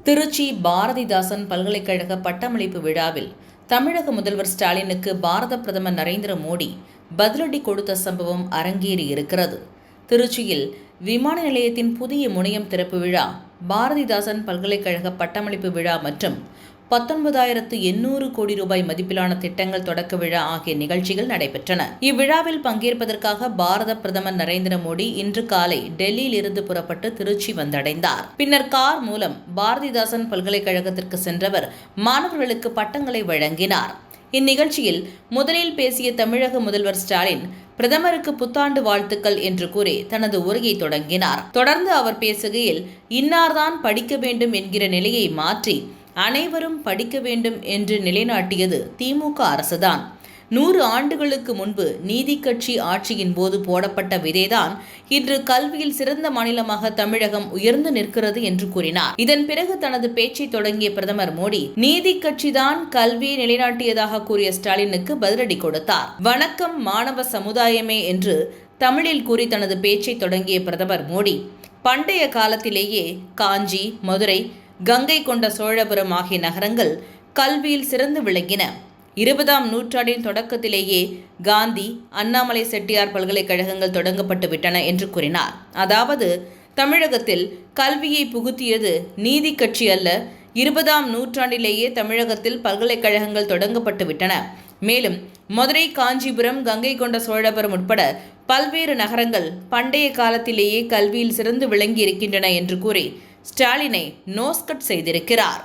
திருச்சி பாரதிதாசன் பல்கலைக்கழக பட்டமளிப்பு விழாவில் தமிழக முதல்வர் ஸ்டாலினுக்கு பாரத பிரதமர் நரேந்திர மோடி பதிலடி கொடுத்த சம்பவம் அரங்கேறியிருக்கிறது. திருச்சியில் விமான நிலையத்தின் புதிய முனையம் திறப்பு விழா, பாரதிதாசன் பல்கலைக்கழக பட்டமளிப்பு விழா மற்றும் 19,800 கோடி ரூபாய் மதிப்பிலான திட்டங்கள் தொடக்க விழா ஆகிய நிகழ்ச்சிகள் நடைபெற்றன. இவ்விழாவில் பங்கேற்பதற்காக பாரத பிரதமர் நரேந்திர மோடி இன்று காலை டெல்லியில் இருந்து புறப்பட்டு திருச்சி வந்தடைந்தார். பின்னர் கார் மூலம் பாரதிதாசன் பல்கலைக்கழகத்திற்கு சென்றவர் மாணவர்களுக்கு பட்டங்களை வழங்கினார். இந்நிகழ்ச்சியில் முதலில் பேசிய தமிழக முதல்வர் ஸ்டாலின், பிரதமருக்கு புத்தாண்டு வாழ்த்துக்கள் என்று கூறி தனது உரையை தொடங்கினார். தொடர்ந்து அவர் பேசுகையில், இன்னார்தான் படிக்க வேண்டும் என்கிற நிலையை மாற்றி அனைவரும் படிக்க வேண்டும் என்று நிலைநாட்டியது திமுக அரசுதான். 100 ஆண்டுகளுக்கு முன்பு நீதி கட்சி ஆட்சியின் போது போடப்பட்ட விதைதான் இன்று கல்வியில் சிறந்த மாநிலமாக தமிழகம் உயர்ந்து நிற்கிறது என்று கூறினார். இதன் பிறகு தனது பேச்சை தொடங்கிய பிரதமர் மோடி, நீதி கட்சிதான் கல்வியை நிலைநாட்டியதாக கூறிய ஸ்டாலினுக்கு பதிலடி கொடுத்தார். வணக்கம் மாணவ சமுதாயமே என்று தமிழில் கூறி தனது பேச்சை தொடங்கிய பிரதமர் மோடி, பண்டைய காலத்திலேயே காஞ்சி, மதுரை, கங்கை கொண்ட சோழபுரம் ஆகிய நகரங்கள் கல்வியில் சிறந்து விளங்கின. 20ஆம் நூற்றாண்டின் தொடக்கத்திலேயே காந்தி, அண்ணாமலை செட்டியார் பல்கலைக்கழகங்கள் தொடங்கப்பட்டு விட்டன என்று கூறினார். அதாவது தமிழகத்தில் கல்வியை புகுத்தியது நீதி கட்சி அல்ல, 20ஆம் நூற்றாண்டிலேயே தமிழகத்தில் பல்கலைக்கழகங்கள் தொடங்கப்பட்டு விட்டன. மேலும் மதுரை, காஞ்சிபுரம், கங்கை கொண்ட சோழபுரம் உட்பட பல்வேறு நகரங்கள் பண்டைய காலத்திலேயே கல்வியில் சிறந்து விளங்கி இருக்கின்றன என்று கூறி ஸ்டாலினை நோஸ்கட் செய்திருக்கிறார்.